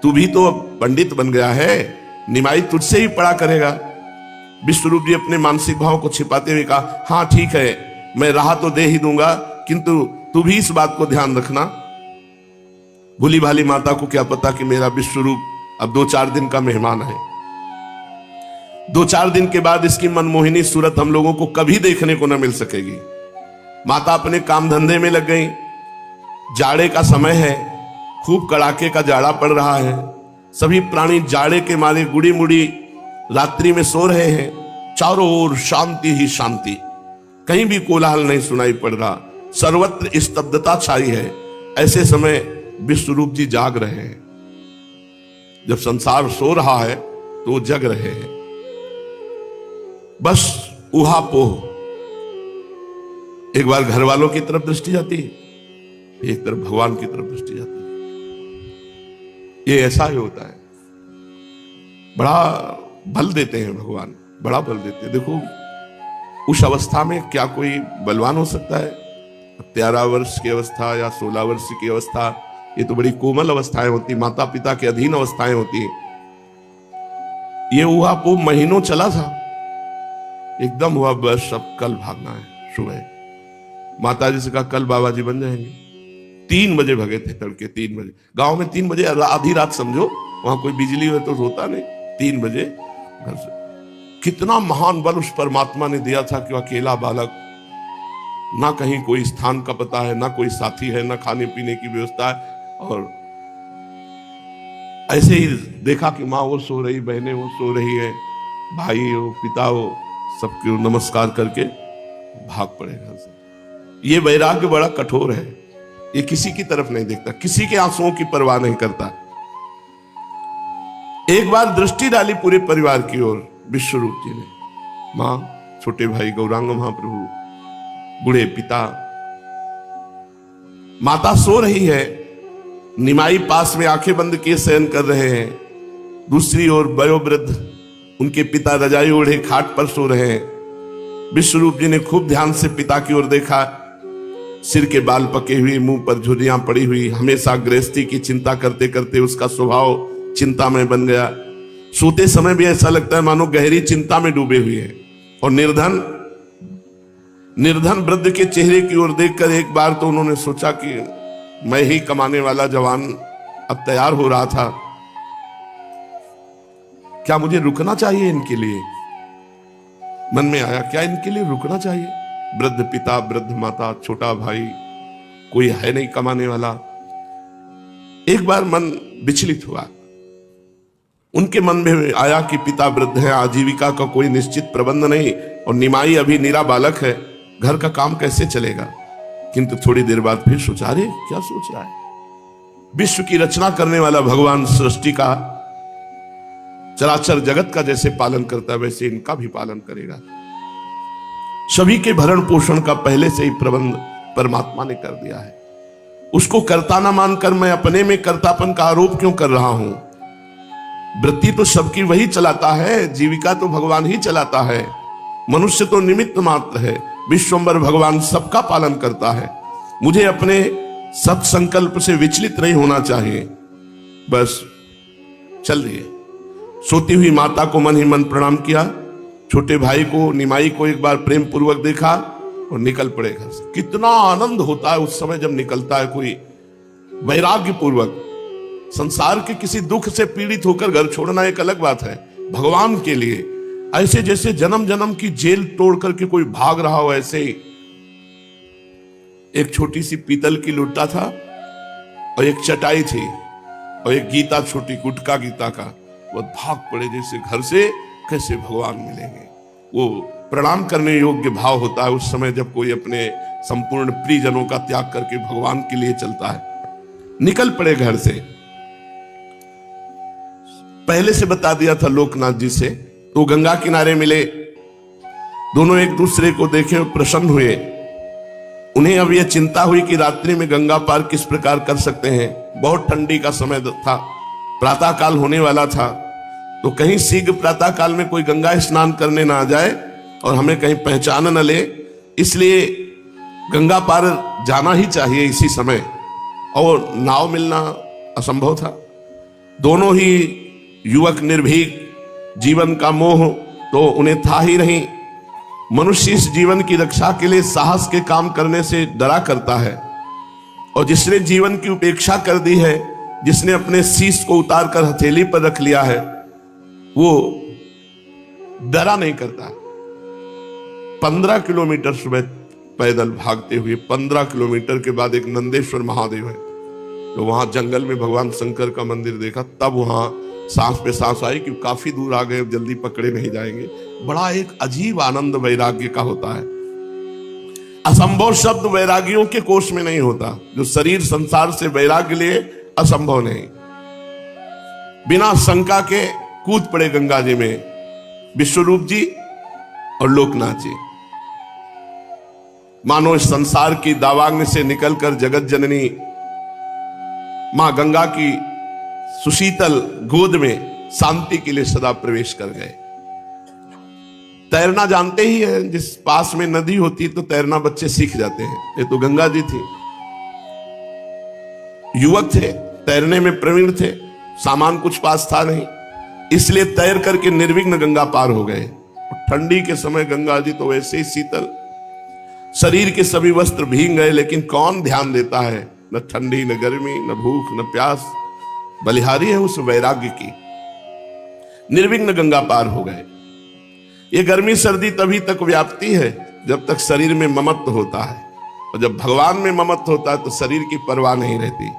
Speaker 1: तू भी तो पंडित बन गया है, निमाई तुझसे ही पढ़ा करेगा। विश्वरूप जी अपने मानसिक भाव को छिपाते हुए कहा, हाँ ठीक है, मैं राह तो दे ही दूंगा, किंतु तू भी इस बात को ध्यान रखना। भूली भाली माता को क्या पता कि मेरा विश्वरूप अब 2-4 दिन का मेहमान है। 2-4 दिन के बाद इसकी मनमोहिनी सूरत हम लोगों को कभी देखने को न मिल सकेगी। माता अपने काम धंधे में लग गई। जाड़े का समय है, खूब कड़ाके का जाड़ा पड़ रहा है। सभी प्राणी जाड़े के मारे गुड़ी मुड़ी रात्रि में सो रहे हैं। चारों ओर शांति ही शांति, कहीं भी कोलाहल नहीं सुनाई पड़ रहा, सर्वत्र स्तब्धता छाई है। ऐसे समय विश्वरूप जी जाग रहे हैं। जब संसार सो रहा है तो वो जग रहे हैं। बस उहापोह, एक बार घर वालों की तरफ दृष्टि जाती है, एक तरफ भगवान की तरफ दृष्टि जाती है। ये ऐसा ही होता है। बड़ा बल देते हैं भगवान, बड़ा बल देते हैं। देखो उस अवस्था में क्या कोई बलवान हो सकता है? 13 वर्ष की अवस्था या 16 वर्ष की अवस्था, ये तो बड़ी कोमल अवस्थाएं होती, माता पिता के अधीन अवस्थाएं होती हैं। ये हुआ वो महीनों चला था, एकदम हुआ बस अब कल भागना है। सुबह माता जी से कहा कल बाबा जी बन जाएंगे। 3 बजे भगे थे, तड़के 3 बजे। गांव में 3 बजे आधी रात समझो, वहां कोई बिजली हो तो होता नहीं। 3 बजे घर से। कितना महान बल उस परमात्मा ने दिया था कि वह अकेला बालक, ना कहीं कोई स्थान का पता है, ना कोई साथी है, ना खाने पीने की व्यवस्था है। और ऐसे ही देखा कि माँ वो सो रही, बहनें वो सो रही है, भाई हो, पिता हो, सबको नमस्कार करके भाग पड़े घर से। ये वैराग्य बड़ा कठोर है। ये किसी की तरफ नहीं देखता, किसी के आंसुओं की परवाह नहीं करता। एक बार दृष्टि डाली पूरे परिवार की ओर विश्वरूप जी ने। मां, छोटे भाई गौरांग महाप्रभु, बूढ़े पिता, माता सो रही है, निमाई पास में आंखें बंद किए शयन कर रहे हैं। दूसरी ओर वयोवृद्ध उनके पिता रजाई ओढ़े खाट पर सो रहे हैं। विश्वरूप जी ने खूब ध्यान से पिता की ओर देखा। सिर के बाल पके हुए, मुंह पर झुर्रियां पड़ी हुई, हमेशा गृहस्थी की चिंता करते करते उसका स्वभाव चिंता में बन गया। सोते समय भी ऐसा लगता है मानो गहरी चिंता में डूबे हुए हैं। और निर्धन वृद्ध के चेहरे की ओर देखकर एक बार तो उन्होंने सोचा कि मैं ही कमाने वाला जवान अब तैयार हो रहा था, क्या मुझे रुकना चाहिए इनके लिए? मन में आया, क्या इनके लिए रुकना चाहिए? वृद्ध पिता, वृद्ध माता, छोटा भाई, कोई है नहीं कमाने वाला। एक बार मन विचलित हुआ। उनके मन में आया कि पिता वृद्ध है, आजीविका का कोई निश्चित प्रबंध नहीं, और निमाई अभी नीरा बालक है, घर का काम कैसे चलेगा? किंतु थोड़ी देर बाद फिर सोचा, रे क्या सोच रहा है? विश्व की रचना करने वाला भगवान सृष्टि का, चराचर जगत का जैसे पालन करता है वैसे इनका भी पालन करेगा। सभी के भरण पोषण का पहले से ही प्रबंध परमात्मा ने कर दिया है। उसको कर्ता ना मानकर मैं अपने में कर्तापन का आरोप क्यों कर रहा हूं? वृत्ति तो सबकी वही चलाता है, जीविका तो भगवान ही चलाता है, मनुष्य तो निमित्त मात्र है। विश्वंभर भगवान सबका पालन करता है। मुझे अपने सत संकल्प से विचलित नहीं होना चाहिए। बस चल दिए। सोती हुई माता को मन ही मन प्रणाम किया, छोटे भाई को, निमाई को एक बार प्रेम पूर्वक देखा और निकल पड़े घर से। कितना आनंद होता है उस समय जब निकलता है कोई वैराग्य पूर्वक। संसार के किसी दुख से पीड़ित होकर घर छोड़ना एक अलग बात है, भगवान के लिए ऐसे जैसे जन्म जन्म की जेल तोड़ करके कोई भाग रहा हो, ऐसे ही। एक छोटी सी पीतल की लुट्टा था और एक चटाई थी और एक गीता, छोटी गुटका गीता का। वो भाग पड़े जैसे घर से कैसे भगवान मिलेंगे। वो प्रणाम करने योग्य भाव होता है उस समय जब कोई अपने संपूर्ण प्रियजनों का त्याग करके भगवान के लिए चलता है। निकल पड़े घर से। पहले से बता दिया था लोकनाथ जी से, तो गंगा किनारे मिले। दोनों एक दूसरे को देखे प्रसन्न हुए। उन्हें अब यह चिंता हुई कि रात्रि में गंगा पार किस प्रकार कर सकते हैं। बहुत ठंडी का समय था, प्रातः काल होने वाला था, तो कहीं शीघ्र प्रातः काल में कोई गंगा स्नान करने ना आ जाए और हमें कहीं पहचान न ले, इसलिए गंगा पार जाना ही चाहिए इसी समय। और नाव मिलना असंभव था। दोनों ही युवक निर्भीक, जीवन का मोह तो उन्हें था ही नहीं। मनुष्य इस जीवन की रक्षा के लिए साहस के काम करने से डरा करता है, और जिसने जीवन की उपेक्षा कर दी है, जिसने अपने शीश को उतार कर हथेली पर रख लिया है, वो डरा नहीं करता। 15 किलोमीटर सुबह पैदल भागते हुए, 15 किलोमीटर के बाद एक नंदेश्वर महादेव है, तो वहां जंगल में भगवान शंकर का मंदिर देखा। तब वहां सांस पे सांस आई कि काफी दूर आ गए, जल्दी पकड़े नहीं जाएंगे। बड़ा एक अजीब आनंद वैराग्य का होता है। असंभव शब्द वैरागियों के कोष में नहीं होता। जो शरीर संसार से वैराग्य लिए, असंभव नहीं। बिना शंका के कूद पड़े गंगा जी में विश्वरूप जी और लोकनाथ जी। मानो इस संसार की दावाग्नि से निकलकर जगत जननी मां गंगा की सुशीतल गोद में शांति के लिए सदा प्रवेश कर गए। तैरना जानते ही हैं, जिस पास में नदी होती तो तैरना बच्चे सीख जाते हैं। ये तो गंगा जी थी, युवक थे, तैरने में प्रवीण थे, सामान कुछ पास था नहीं, इसलिए तैर करके निर्विघ्न गंगा पार हो गए। ठंडी के समय गंगा जी तो वैसे ही शीतल, शरीर के सभी वस्त्र भीग गए, लेकिन कौन ध्यान देता है? न ठंडी, न गर्मी, न भूख, न प्यास। बलिहारी है उस वैराग्य की। निर्विघ्न गंगा पार हो गए। ये गर्मी सर्दी तभी तक व्याप्ति है जब तक शरीर में ममत्व होता है, और जब भगवान में ममत्व होता है तो शरीर की परवाह नहीं रहती।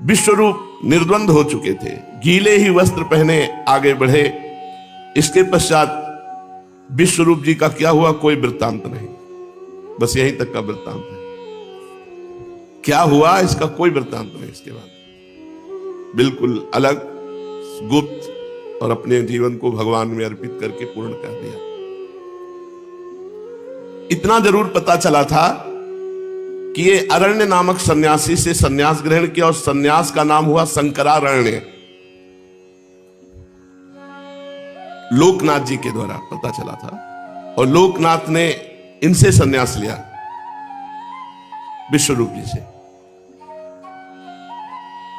Speaker 1: विश्वरूप निर्द्वंद हो चुके थे, गीले ही वस्त्र पहने आगे बढ़े। इसके पश्चात विश्वरूप जी का क्या हुआ कोई वृत्तांत नहीं, बस यहीं तक का वृत्तांत है। क्या हुआ इसका कोई वृत्तांत नहीं। इसके बाद बिल्कुल अलग, गुप्त, और अपने जीवन को भगवान में अर्पित करके पूर्ण कर दिया। इतना जरूर पता चला था कि ये अरण्य नामक सन्यासी से सन्यास ग्रहण किया, और सन्यास का नाम हुआ शंकरारण्य। लोकनाथ जी के द्वारा पता चला था, और लोकनाथ ने इनसे सन्यास लिया, विश्वरूप जी से।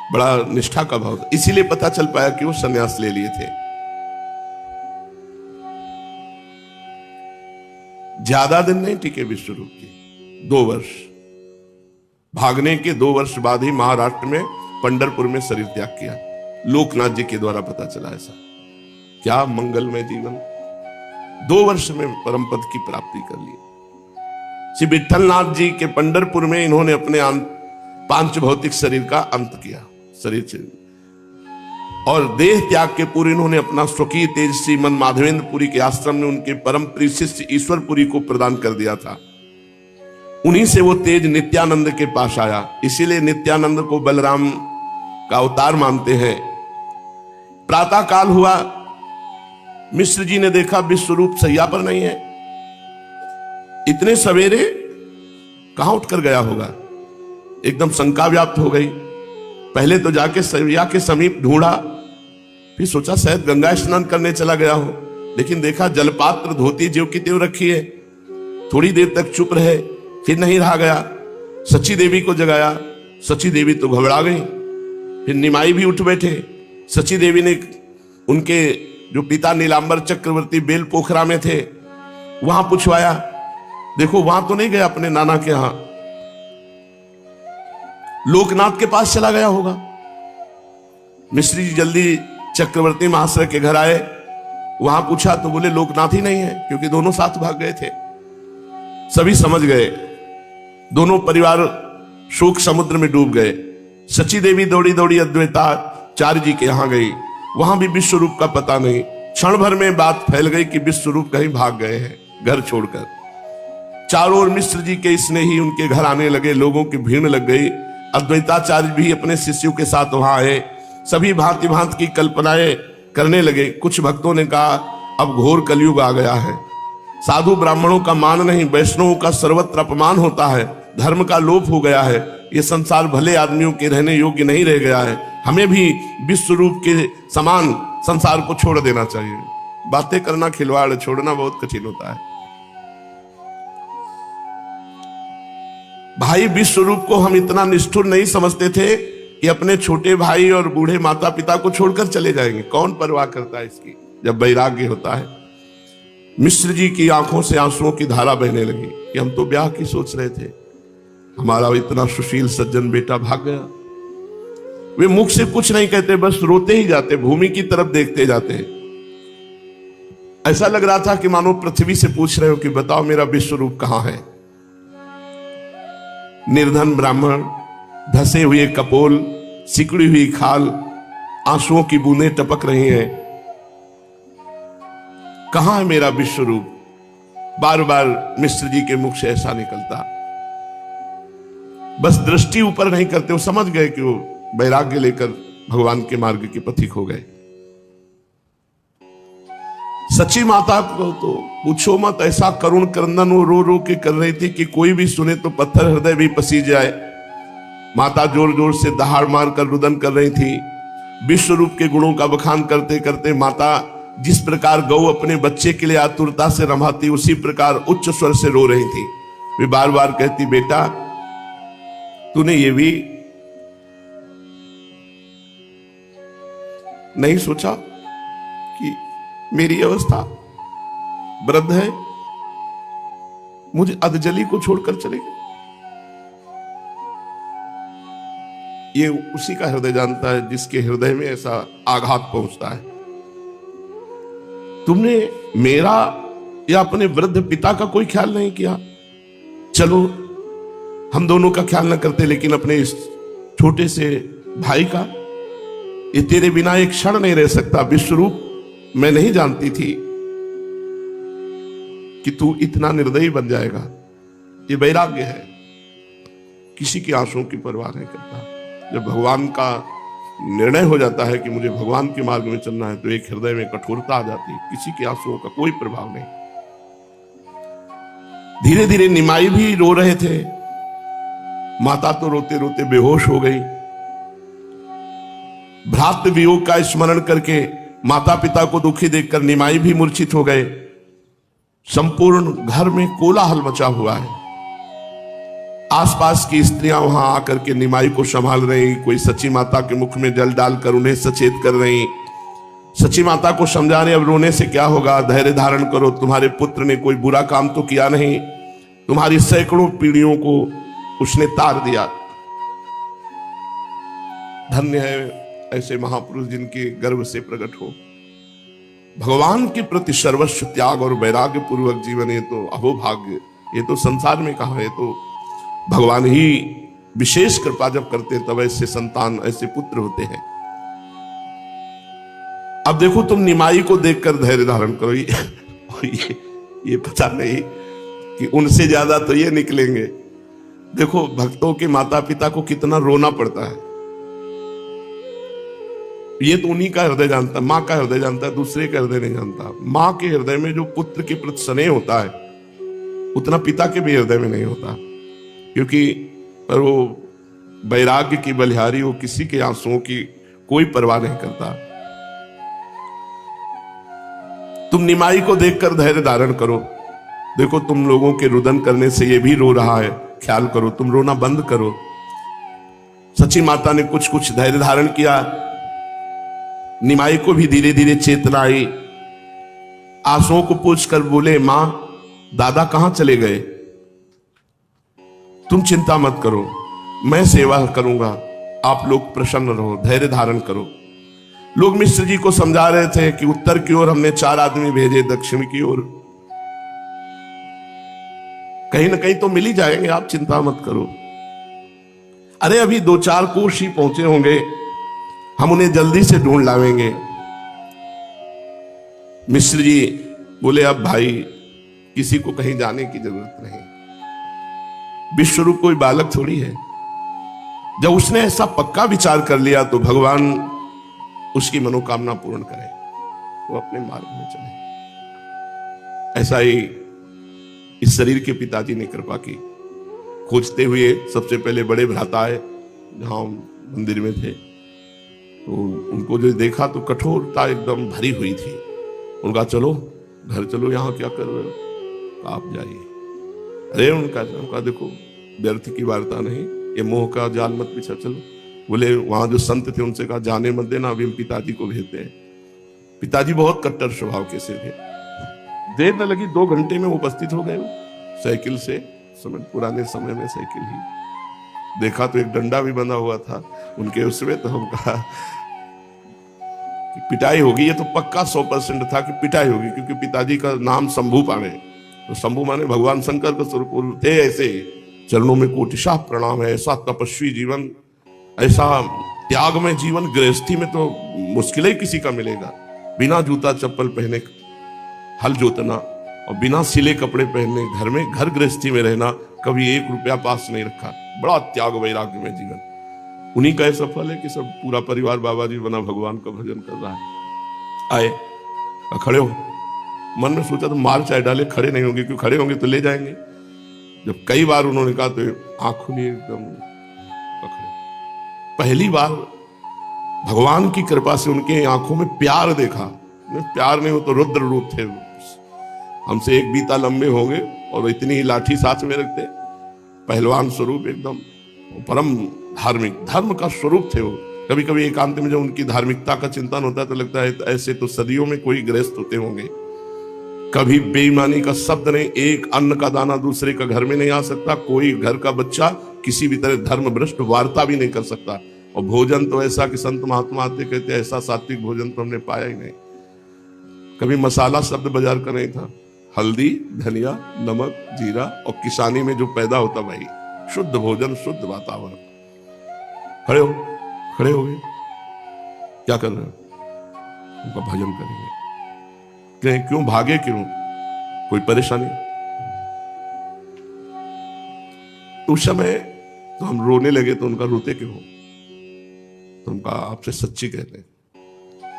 Speaker 1: बड़ा निष्ठा का भाव था, इसीलिए पता चल पाया कि वो संन्यास ले लिए थे। ज्यादा दिन नहीं टिके विश्वरूप जी, 2 वर्ष। भागने के 2 वर्ष बाद ही महाराष्ट्र में पंढरपुर में शरीर त्याग किया। लोकनाथ जी के द्वारा पता चला ऐसा। क्या मंगलमय जीवन। 2 वर्ष में परम पद की प्राप्ति कर ली। श्री विठलनाथ जी के पंढरपुर में इन्होंने अपने पांच भौतिक शरीर का अंत किया, शरीर से, और देह त्याग के पूर्व इन्होंने अपना स्वकीय तेज श्रीमन माधवेंद्रपुरी के आश्रम में उनके परम प्रिय शिष्य ईश्वरपुरी को प्रदान कर दिया था। उन्हीं से वो तेज नित्यानंद के पास आया। इसीलिए नित्यानंद को बलराम का अवतार मानते हैं। प्रातः काल हुआ, मिश्र जी ने देखा विश्वरूप सैया पर नहीं है। इतने सवेरे कहां उठकर गया होगा, एकदम शंका व्याप्त हो गई। पहले तो जाके सैया के समीप ढूंढा, फिर सोचा शायद गंगा स्नान करने चला गया हो, लेकिन देखा जलपात्र धोती ज्यों की त्यों रखी है। थोड़ी देर तक चुप रहे, फिर नहीं रहा गया। सची देवी को जगाया, सची देवी तो घबरा गई। फिर निमाई भी उठ बैठे। सची देवी ने उनके जो पिता नीलांबर चक्रवर्ती बेल पोखरा में थे वहां पूछवाया, देखो वहां तो नहीं गया अपने नाना के यहां, लोकनाथ के पास चला गया होगा। मिश्री जी जल्दी चक्रवर्ती महाशय के घर आए, वहां पूछा तो बोले लोकनाथ ही नहीं है, क्योंकि दोनों साथ भाग गए थे। सभी समझ गए, दोनों परिवार शोक समुद्र में डूब गए। सची देवी दौड़ी दौड़ी अद्वैताचार्य जी के यहां गई, वहां भी विश्वरूप का पता नहीं। क्षण भर में बात फैल गई कि विश्वरूप कहीं भाग गए हैं घर छोड़कर। चारों ओर मिश्र जी के स्नेही उनके घर आने लगे, लोगों की भीड़ लग गई। अद्वैताचार्य भी अपने शिष्यों के साथ वहां आए। सभी भांति भांति की कल्पनाएं करने लगे। कुछ भक्तों ने कहा अब घोर कलयुग आ गया है, साधु ब्राह्मणों का मान नहीं, वैष्णवों का सर्वत्र अपमान होता है, धर्म का लोप हो गया है, ये संसार भले आदमियों के रहने योग्य नहीं रह गया है, हमें भी विश्वरूप के समान संसार को छोड़ देना चाहिए। बातें करना खिलवाड़, छोड़ना बहुत कठिन होता है। भाई विश्वरूप को हम इतना निष्ठुर नहीं समझते थे कि अपने छोटे भाई और बूढ़े माता पिता को छोड़कर चले जाएंगे। कौन परवाह करता है इसकी, जब वैराग्य होता है। मिश्र जी की आंखों से आंसुओं की धारा बहने लगी कि हम तो ब्याह की सोच रहे थे, हमारा इतना सुशील सज्जन बेटा भाग गया। वे मुख से कुछ नहीं कहते, बस रोते ही जाते, भूमि की तरफ देखते जाते। ऐसा लग रहा था कि मानो पृथ्वी से पूछ रहे हो कि बताओ मेरा विश्वरूप कहां है। निर्धन ब्राह्मण, धसे हुए कपोल, सिकुड़ी हुई खाल, आंसुओं की बूंदें टपक रही हैं। कहां है मेरा विश्वरूप? बार बार मिश्र जी के मुख से ऐसा निकलता। बस दृष्टि ऊपर नहीं करते, वो समझ गए कि वो वैराग्य लेकर भगवान के मार्ग के पथिक हो गए। सची माता को तो पूछो मत, ऐसा करुण क्रंदन वो रो रो के कर रही थी कि कोई भी सुने तो पत्थर हृदय भी पसीज जाए। माता जोर जोर से दहाड़ मार कर रुदन कर रही थी। विश्वरूप के गुणों का बखान करते करते माता जिस प्रकार गौ अपने बच्चे के लिए आतुरता से रमाती, उसी प्रकार उच्च स्वर से रो रही थी। वे बार बार कहती, बेटा तूने ये भी नहीं सोचा कि मेरी अवस्था वृद्ध है, मुझे अधजली को छोड़कर चले गए। ये उसी का हृदय जानता है जिसके हृदय में ऐसा आघात पहुंचता है। तुमने मेरा या अपने वृद्ध पिता का कोई ख्याल नहीं किया। चलो हम दोनों का ख्याल न करते, लेकिन अपने इस छोटे से भाई का, ये तेरे बिना एक क्षण नहीं रह सकता। विश्वरूप मैं नहीं जानती थी कि तू इतना निर्दयी बन जाएगा। ये वैराग्य है, किसी की आंसुओं की परवाह नहीं करता। जब भगवान का निर्णय हो जाता है कि मुझे भगवान के मार्ग में चलना है, तो एक हृदय में कठोरता आ जाती है, किसी के आंसुओं का कोई प्रभाव नहीं। धीरे धीरे निमाई भी रो रहे थे। माता तो रोते रोते बेहोश हो गई। भ्रातृ वियोग का स्मरण करके माता पिता को दुखी देखकर निमाई भी मूर्छित हो गए। संपूर्ण घर में कोलाहल मचा हुआ है। आसपास की स्त्रियां वहां आकर के निमाई को संभाल रही, कोई सची माता के मुख में जल डालकर उन्हें सचेत कर रही। सची माता को समझा रहे, अब रोने से क्या होगा, धैर्य धारण करो, तुम्हारे पुत्र ने कोई बुरा काम तो किया नहीं, तुम्हारी सैकड़ों पीढ़ियों को उसने तार दिया। धन्य है ऐसे महापुरुष जिनके गर्भ से प्रकट हो भगवान के प्रति सर्वस्व त्याग और वैराग्य पूर्वक जीवन। ये तो अहोभाग्य, ये तो संसार में कहा है, तो भगवान ही विशेष कृपा जब करते हैं तब ऐसे संतान, ऐसे पुत्र होते हैं। अब देखो, तुम निमाई को देखकर धैर्य धारण करो। ये पता नहीं कि उनसे ज्यादा तो ये निकलेंगे। देखो, भक्तों के माता पिता को कितना रोना पड़ता है। ये तो उन्हीं का हृदय जानता है, माँ का हृदय जानता है, दूसरे का हृदय नहीं जानता। माँ के हृदय में जो पुत्र के प्रति स्नेह होता है उतना पिता के भी हृदय में नहीं होता, क्योंकि पर वो वैराग्य की बलिहारी, वो किसी के आंसुओं की कोई परवाह नहीं करता। तुम निमाई को देखकर धैर्य धारण करो। देखो, तुम लोगों के रुदन करने से ये भी रो रहा है, ख्याल करो, तुम रोना बंद करो। सची माता ने कुछ कुछ धैर्य धारण किया, निमाई को भी धीरे धीरे चेतना आई। आंसुओं को पूछकर बोले, मां, दादा कहां चले गए? तुम चिंता मत करो, मैं सेवा करूंगा, आप लोग प्रसन्न रहो, धैर्य धारण करो। लोग मिश्र जी को समझा रहे थे कि उत्तर की ओर हमने 4 आदमी भेजे, दक्षिण की ओर कहीं ना कहीं तो मिल ही जाएंगे, आप चिंता मत करो। अरे अभी 2-4 कोष ही पहुंचे होंगे, हम उन्हें जल्दी से ढूंढ लावेंगे। मिश्र जी बोले, अब भाई किसी को कहीं जाने की जरूरत नहीं, विश्वरूप कोई बालक थोड़ी है। जब उसने ऐसा पक्का विचार कर लिया तो भगवान उसकी मनोकामना पूर्ण करे, वो अपने मार्ग में चले। ऐसा ही इस शरीर के पिताजी ने कृपा की। खोजते हुए सबसे पहले बड़े भ्राता आए, जहां मंदिर में थे, तो उनको जो देखा तो कठोरता एकदम भरी हुई थी। उनका चलो घर चलो, यहाँ क्या कर रहे हो, आप जाइए। अरे उनका देखो, व्यर्थ की वार्ता नहीं, ये मोह का जाल मत बिछा, चलो। बोले, वहां जो संत थे उनसे कहा, जाने मत देना, अभी हम पिताजी को भेजते हैं। पिताजी बहुत कट्टर स्वभाव के से थे। देर न लगी, 2 घंटे में उपस्थित हो गए साइकिल से। पुराने समय में साइकिल ही देखा तो एक डंडा भी बंधा हुआ था उनके उसमें। तो हम कहा कि पिटाई होगी, ये तो पक्का 100% था कि पिटाई होगी, क्योंकि पिताजी का नाम शंभू पाने, तो शंभू माने भगवान शंकर का स्वरूप थे। ऐसे चरणों में कोटिशाह प्रणाम है। ऐसा तपस्वी जीवन, ऐसा त्याग में जीवन, गृहस्थी में तो मुश्किल ही किसी का मिलेगा। बिना जूता चप्पल पहने हल जोतना और बिना सिले कपड़े पहनने घर में, घर गृहस्थी में रहना, कभी 1 रुपया पास नहीं रखा। बड़ा त्याग वैराग्य में जीवन। उन्हीं का ऐसा फल है कि सब पूरा परिवार बाबा जी बना भगवान का भजन कर रहा है। आए, खड़े हो। मन में सोचा तो मार चाहे डाले, खड़े नहीं होंगे, क्यों खड़े होंगे तो ले जाएंगे। जब कई बार उन्होंने कहा तो आंख खुली एकदम पकड़े। पहली बार भगवान की कृपा से उनके आंखों में प्यार देखा। प्यार नहीं हो तो रुद्र रूप थे, हमसे 1 बीता लंबे होंगे और इतनी ही लाठी साथ में रखते, पहलवान स्वरूप एकदम, परम धार्मिक, धर्म का स्वरूप थे वो। कभी कभी एकांत में जब उनकी धार्मिकता का चिंतन होता है तो लगता है ऐसे तो सदियों में कोई गृहस्थ होते होंगे। कभी बेईमानी का शब्द नहीं, एक अन्न का दाना दूसरे का घर में नहीं आ सकता। कोई घर का बच्चा किसी भी तरह धर्म भ्रष्ट वार्ता भी नहीं कर सकता। और भोजन तो ऐसा कि संत महात्मा आते कहते ऐसा सात्विक भोजन तो हमने पाया ही नहीं। कभी मसाला शब्द बाजार का नहीं था। हल्दी, धनिया, नमक, जीरा और किसानी में जो पैदा होता भाई, शुद्ध भोजन, शुद्ध वातावरण। खड़े हो, खड़े हो गए, क्या कर रहे हो? उनका भजन करेंगे। क्यों भागे, क्यों, कोई परेशानी? तो उस समय तो हम रोने लगे तो उनका रोते क्यों हो? तो उनका आपसे सच्ची कहते हैं,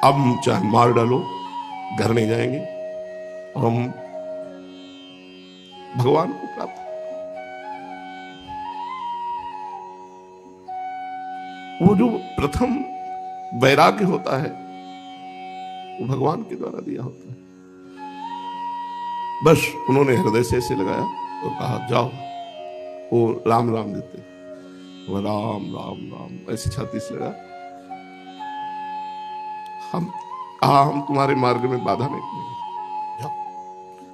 Speaker 1: अब चाहे मार डालो घर नहीं जाएंगे और हम भगवान को प्राप्त। वो जो प्रथम वैराग्य होता है वो भगवान के द्वारा दिया होता है। बस उन्होंने हृदय से ऐसे लगाया और कहा जाओ। वो राम राम देते, वो राम राम राम ऐसे छाती से लगा। हम कहा हम तुम्हारे मार्ग में बाधा नहीं करेंगे, जाओ।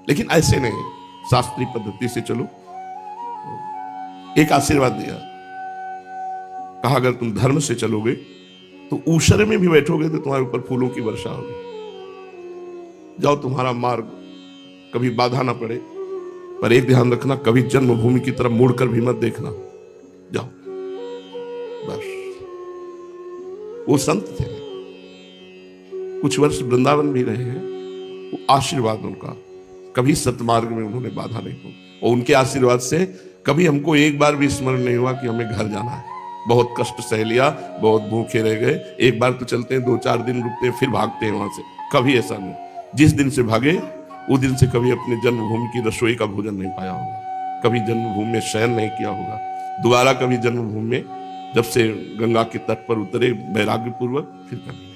Speaker 1: लेकिन ऐसे नहीं, शास्त्रीय पद्धति से चलो। एक आशीर्वाद दिया, कहा अगर तुम धर्म से चलोगे तो ऊषर में भी बैठोगे तो तुम्हारे ऊपर फूलों की वर्षा होगी। जाओ, तुम्हारा मार्ग कभी बाधा ना पड़े, पर एक ध्यान रखना, कभी जन्मभूमि की तरफ मुड़कर भी मत देखना। जाओ बस। वो संत थे, कुछ वर्ष वृंदावन भी रहे हैं। वो आशीर्वाद उनका, कभी सतमार्ग में उन्होंने बाधा नहीं हो, और उनके आशीर्वाद से कभी हमको एक बार भी स्मरण नहीं हुआ कि हमें घर जाना है। बहुत कष्ट सह लिया, बहुत भूखे रह गए, एक बार तो चलते हैं, 2-4 दिन रुकते हैं, फिर भागते हैं वहां से। कभी ऐसा नहीं। जिस दिन से भागे उस दिन से कभी अपने जन्मभूमि की रसोई का भोजन नहीं पाया होगा, कभी जन्मभूमि में शयन नहीं किया होगा, दोबारा कभी जन्मभूमि में जब से गंगा के तट पर उतरे वैराग्य पूर्वक, फिर कभी